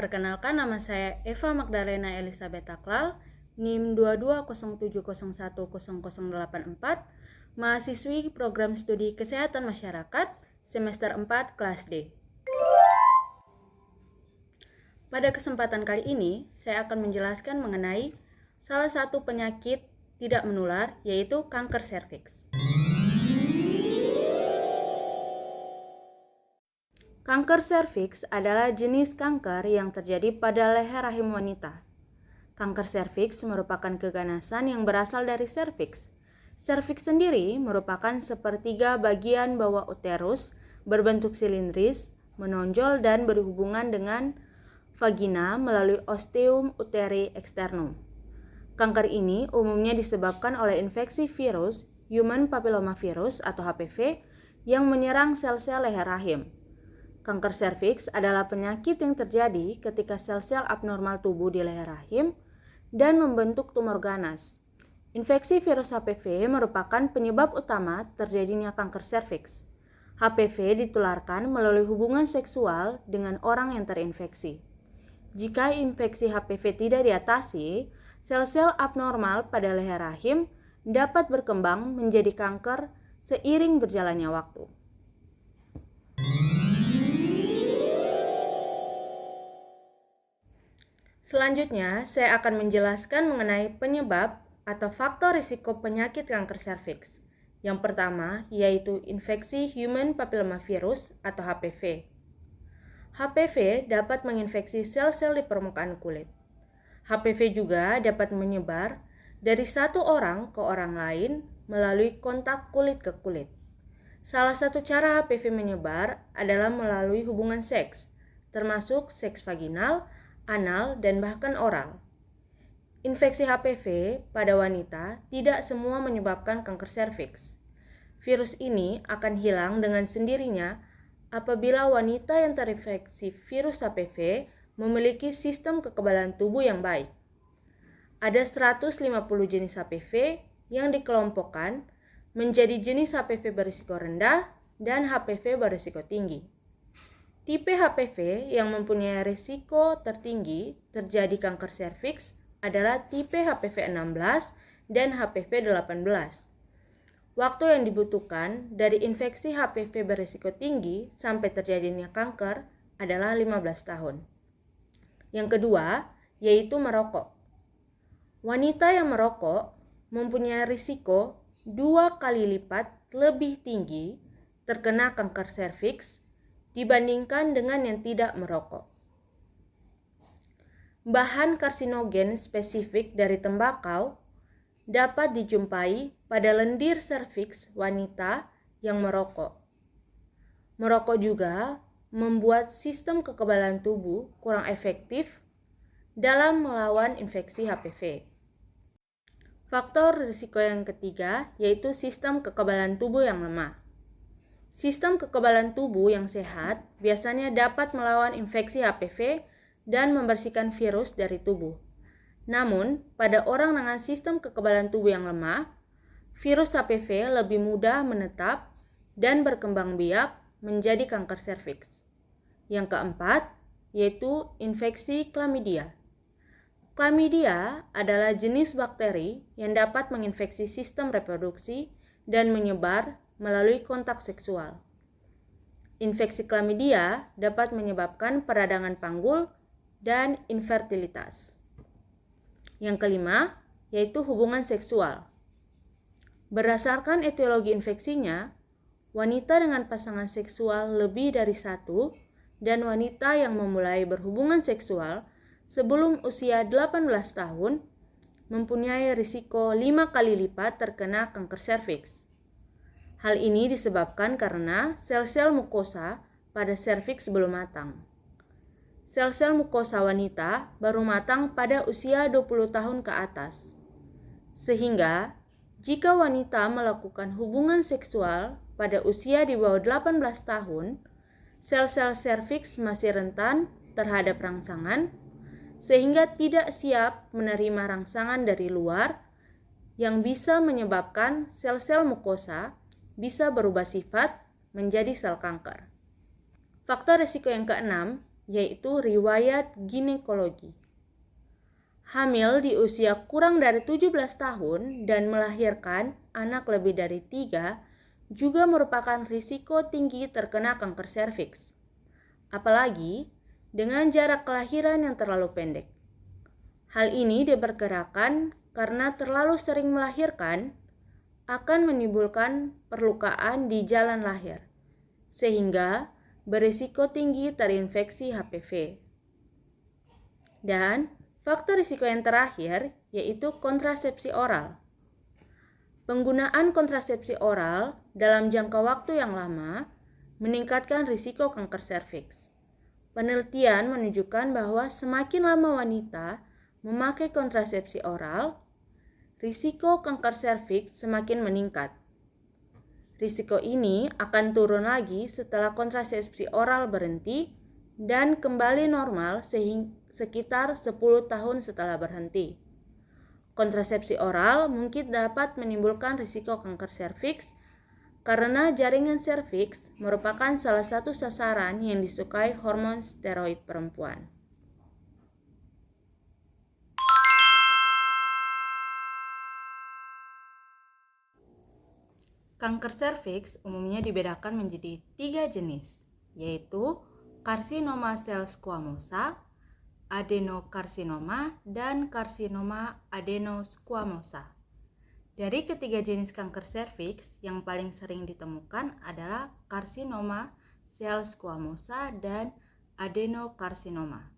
Perkenalkan, nama saya Eva Magdalena Elizabeth Taklal, NIM 2207010084, mahasiswi Program Studi Kesehatan Masyarakat, semester 4, kelas D. Pada kesempatan kali ini, saya akan menjelaskan mengenai salah satu penyakit tidak menular, yaitu kanker serviks. Kanker serviks adalah jenis kanker yang terjadi pada leher rahim wanita. Kanker serviks merupakan keganasan yang berasal dari serviks. Serviks sendiri merupakan sepertiga bagian bawah uterus, berbentuk silindris, menonjol dan berhubungan dengan vagina melalui ostium uteri externum. Kanker ini umumnya disebabkan oleh infeksi virus Human Papillomavirus atau HPV yang menyerang sel-sel leher rahim. Kanker serviks adalah penyakit yang terjadi ketika sel-sel abnormal tubuh di leher rahim dan membentuk tumor ganas. Infeksi virus HPV merupakan penyebab utama terjadinya kanker serviks. HPV ditularkan melalui hubungan seksual dengan orang yang terinfeksi. Jika infeksi HPV tidak diatasi, sel-sel abnormal pada leher rahim dapat berkembang menjadi kanker seiring berjalannya waktu. Selanjutnya, saya akan menjelaskan mengenai penyebab atau faktor risiko penyakit kanker serviks. Yang pertama, yaitu infeksi Human Papillomavirus atau HPV. HPV dapat menginfeksi sel-sel di permukaan kulit. HPV juga dapat menyebar dari satu orang ke orang lain melalui kontak kulit ke kulit. Salah satu cara HPV menyebar adalah melalui hubungan seks, termasuk seks vaginal, anal, dan bahkan oral. Infeksi HPV pada wanita tidak semua menyebabkan kanker serviks. Virus ini akan hilang dengan sendirinya apabila wanita yang terinfeksi virus HPV memiliki sistem kekebalan tubuh yang baik. Ada 150 jenis HPV yang dikelompokkan menjadi jenis HPV berisiko rendah dan HPV berisiko tinggi. Tipe HPV yang mempunyai risiko tertinggi terjadi kanker serviks adalah tipe HPV 16 dan HPV 18. Waktu yang dibutuhkan dari infeksi HPV berisiko tinggi sampai terjadinya kanker adalah 15 tahun. Yang kedua, yaitu merokok. Wanita yang merokok mempunyai risiko 2 kali lipat lebih tinggi terkena kanker serviks dibandingkan dengan yang tidak merokok. Bahan karsinogen spesifik dari tembakau dapat dijumpai pada lendir serviks wanita yang merokok. Merokok juga membuat sistem kekebalan tubuh kurang efektif dalam melawan infeksi HPV. Faktor risiko yang ketiga yaitu sistem kekebalan tubuh yang lemah. Sistem kekebalan tubuh yang sehat biasanya dapat melawan infeksi HPV dan membersihkan virus dari tubuh. Namun, pada orang dengan sistem kekebalan tubuh yang lemah, virus HPV lebih mudah menetap dan berkembang biak menjadi kanker serviks. Yang keempat, yaitu infeksi chlamydia. Chlamydia adalah jenis bakteri yang dapat menginfeksi sistem reproduksi dan menyebar melalui kontak seksual. Infeksi chlamydia dapat menyebabkan peradangan panggul dan infertilitas. Yang kelima, yaitu hubungan seksual. Berdasarkan etiologi infeksinya, wanita dengan pasangan seksual lebih dari satu dan wanita yang memulai berhubungan seksual sebelum usia 18 tahun mempunyai risiko 5 kali lipat terkena kanker serviks. Hal ini disebabkan karena sel-sel mukosa pada serviks belum matang. Sel-sel mukosa wanita baru matang pada usia 20 tahun ke atas. Sehingga, jika wanita melakukan hubungan seksual pada usia di bawah 18 tahun, sel-sel serviks masih rentan terhadap rangsangan, sehingga tidak siap menerima rangsangan dari luar yang bisa menyebabkan sel-sel mukosa bisa berubah sifat menjadi sel kanker. Faktor risiko yang keenam yaitu riwayat ginekologi. Hamil di usia kurang dari 17 tahun dan melahirkan anak lebih dari 3 juga merupakan risiko tinggi terkena kanker serviks. Apalagi dengan jarak kelahiran yang terlalu pendek. Hal ini diperkirakan karena terlalu sering melahirkan akan menimbulkan perlukaan di jalan lahir, sehingga berisiko tinggi terinfeksi HPV. Dan faktor risiko yang terakhir yaitu kontrasepsi oral. Penggunaan kontrasepsi oral dalam jangka waktu yang lama meningkatkan risiko kanker serviks. Penelitian menunjukkan bahwa semakin lama wanita memakai kontrasepsi oral, risiko kanker serviks semakin meningkat. Risiko ini akan turun lagi setelah kontrasepsi oral berhenti dan kembali normal sekitar 10 tahun setelah berhenti. Kontrasepsi oral mungkin dapat menimbulkan risiko kanker serviks karena jaringan serviks merupakan salah satu sasaran yang disukai hormon steroid perempuan. Kanker serviks umumnya dibedakan menjadi 3 jenis, yaitu karsinoma sel squamosa, adenokarsinoma, dan karsinoma adenosquamosa. Dari ketiga jenis kanker serviks, yang paling sering ditemukan adalah karsinoma sel squamosa dan adenokarsinoma.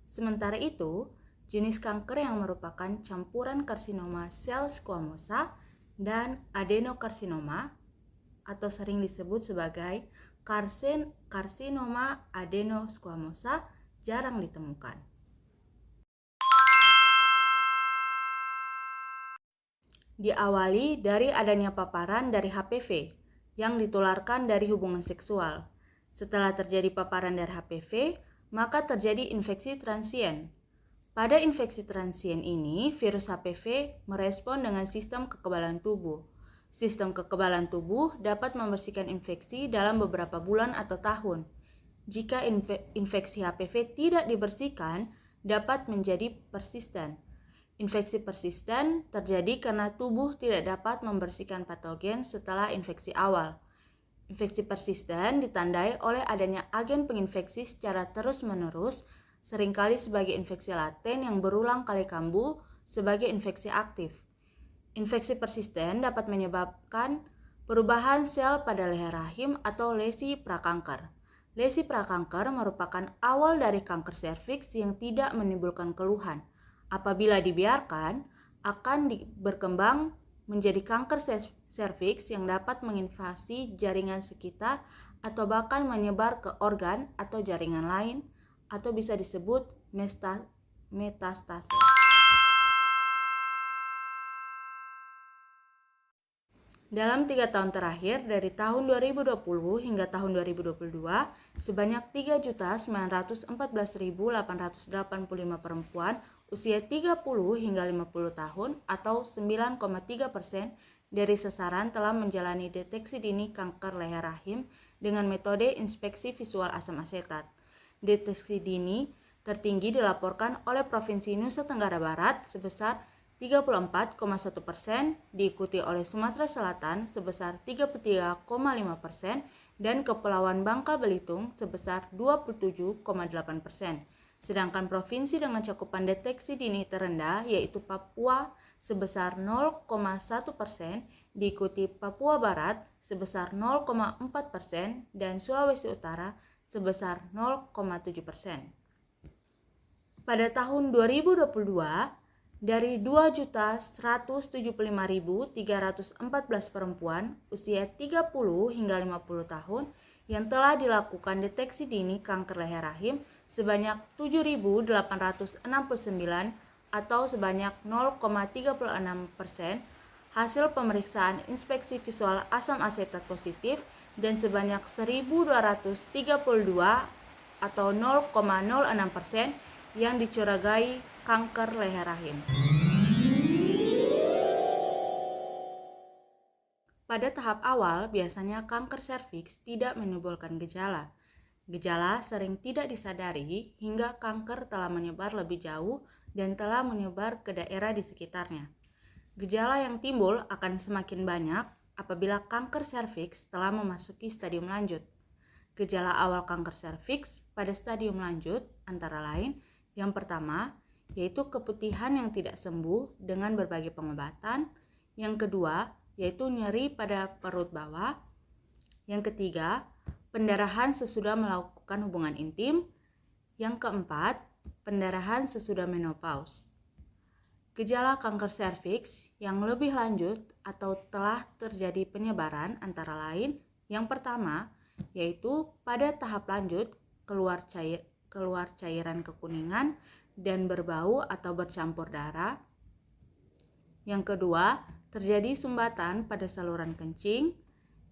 Sementara itu, jenis kanker yang merupakan campuran karsinoma sel squamosa dan adenokarsinoma atau sering disebut sebagai karsinoma adenosquamosa jarang ditemukan. Diawali dari adanya paparan dari HPV yang ditularkan dari hubungan seksual. Setelah terjadi paparan dari HPV, maka terjadi infeksi transien. Pada infeksi transien ini, virus HPV merespon dengan sistem kekebalan tubuh. Sistem kekebalan tubuh dapat membersihkan infeksi dalam beberapa bulan atau tahun. Jika infeksi HPV tidak dibersihkan, dapat menjadi persisten. Infeksi persisten terjadi karena tubuh tidak dapat membersihkan patogen setelah infeksi awal. Infeksi persisten ditandai oleh adanya agen penginfeksi secara terus-menerus, seringkali sebagai infeksi laten yang berulang kali kambuh sebagai infeksi aktif. Infeksi persisten dapat menyebabkan perubahan sel pada leher rahim atau lesi prakanker. Lesi prakanker merupakan awal dari kanker serviks yang tidak menimbulkan keluhan. Apabila dibiarkan, akan berkembang menjadi kanker serviks yang dapat menginvasi jaringan sekitar atau bahkan menyebar ke organ atau jaringan lain, atau bisa disebut metastase. Dalam 3 tahun terakhir, dari tahun 2020 hingga tahun 2022, sebanyak 3.914.885 perempuan usia 30 hingga 50 tahun atau 9,3% dari sasaran telah menjalani deteksi dini kanker leher rahim dengan metode inspeksi visual asam asetat. Deteksi dini tertinggi dilaporkan oleh Provinsi Nusa Tenggara Barat sebesar 34,1%, diikuti oleh Sumatera Selatan sebesar 33,5% dan Kepulauan Bangka Belitung sebesar 27,8%. Sedangkan provinsi dengan cakupan deteksi dini terendah yaitu Papua sebesar 0,1%, diikuti Papua Barat sebesar 0,4% dan Sulawesi Utara sebesar 0,7%. Pada tahun 2022, dari 2.175.314 perempuan usia 30 hingga 50 tahun yang telah dilakukan deteksi dini kanker leher rahim sebanyak 7.869 atau sebanyak 0,36% hasil pemeriksaan inspeksi visual asam asetat positif dan sebanyak 1.232 atau 0,06% yang dicurigai kanker leher rahim. Pada tahap awal, biasanya kanker serviks tidak menimbulkan gejala. Gejala sering tidak disadari hingga kanker telah menyebar lebih jauh dan telah menyebar ke daerah di sekitarnya. Gejala yang timbul akan semakin banyak apabila kanker serviks telah memasuki stadium lanjut. Gejala awal kanker serviks pada stadium lanjut antara lain yang pertama yaitu keputihan yang tidak sembuh dengan berbagai pengobatan, yang kedua yaitu nyeri pada perut bawah, yang ketiga pendarahan sesudah melakukan hubungan intim, yang keempat pendarahan sesudah menopause. Gejala kanker serviks yang lebih lanjut atau telah terjadi penyebaran antara lain yang pertama yaitu pada tahap lanjut keluar cairan kekuningan dan berbau atau bercampur darah. Yang kedua, terjadi sumbatan pada saluran kencing.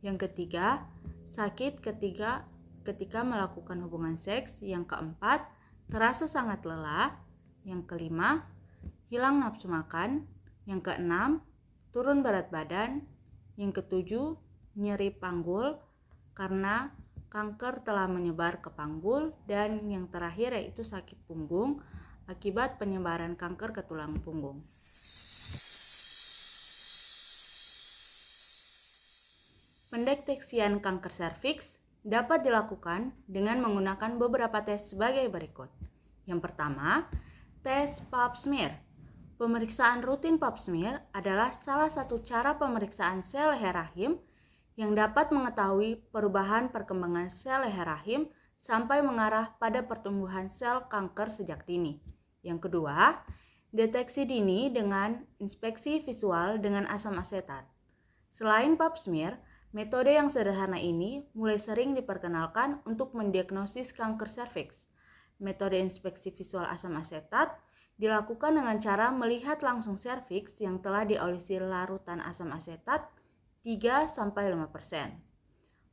Yang ketiga, sakit ketika melakukan hubungan seks. Yang keempat, terasa sangat lelah. Yang kelima, hilang nafsu makan. Yang keenam, turun berat badan. Yang ketujuh, nyeri panggul karena kanker telah menyebar ke panggul, dan yang terakhir yaitu sakit punggung akibat penyebaran kanker ke tulang punggung. Pendeteksian kanker serviks dapat dilakukan dengan menggunakan beberapa tes sebagai berikut. Yang pertama, tes pap smear. Pemeriksaan rutin pap smear adalah salah satu cara pemeriksaan sel leher rahim yang dapat mengetahui perubahan perkembangan sel leher rahim sampai mengarah pada pertumbuhan sel kanker sejak dini. Yang kedua, deteksi dini dengan inspeksi visual dengan asam asetat. Selain pap smear, metode yang sederhana ini mulai sering diperkenalkan untuk mendiagnosis kanker serviks. Metode inspeksi visual asam asetat dilakukan dengan cara melihat langsung serviks yang telah diolesi larutan asam asetat 3-5%.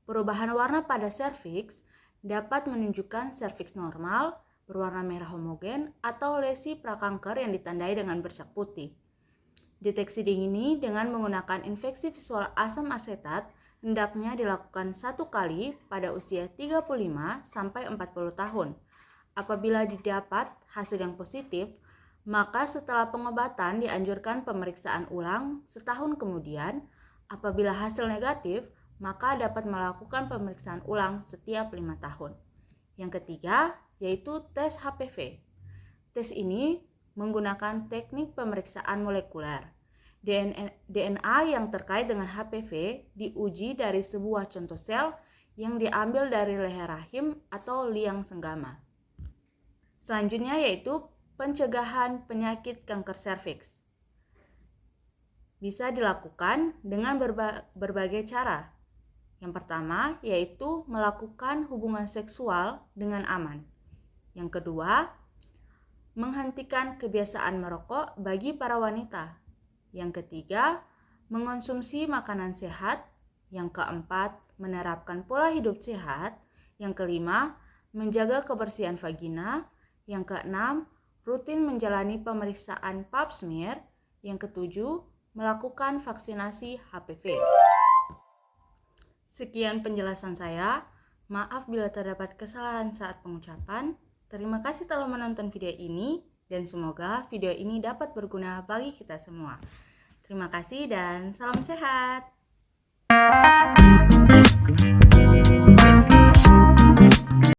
Perubahan warna pada serviks dapat menunjukkan serviks normal, berwarna merah homogen, atau lesi prakanker yang ditandai dengan bercak putih. Deteksi dini dengan menggunakan inspeksi visual asam asetat hendaknya dilakukan 1 kali pada usia 35-40 tahun. Apabila didapat hasil yang positif, maka setelah pengobatan dianjurkan pemeriksaan ulang setahun kemudian. Apabila hasil negatif, maka dapat melakukan pemeriksaan ulang setiap 5 tahun. Yang ketiga, yaitu tes HPV. Tes ini menggunakan teknik pemeriksaan molekuler. DNA yang terkait dengan HPV diuji dari sebuah contoh sel yang diambil dari leher rahim atau liang senggama. Selanjutnya yaitu pencegahan penyakit kanker serviks. Bisa dilakukan dengan berbagai cara. Yang pertama yaitu melakukan hubungan seksual dengan aman. Yang kedua, menghentikan kebiasaan merokok bagi para wanita. Yang ketiga, mengonsumsi makanan sehat. Yang keempat, menerapkan pola hidup sehat. Yang kelima, menjaga kebersihan vagina. Yang keenam, rutin menjalani pemeriksaan pap smear. Yang ketujuh, melakukan vaksinasi HPV. Sekian penjelasan saya. Maaf bila terdapat kesalahan saat pengucapan. Terima kasih telah menonton video ini dan semoga video ini dapat berguna bagi kita semua. Terima kasih dan salam sehat.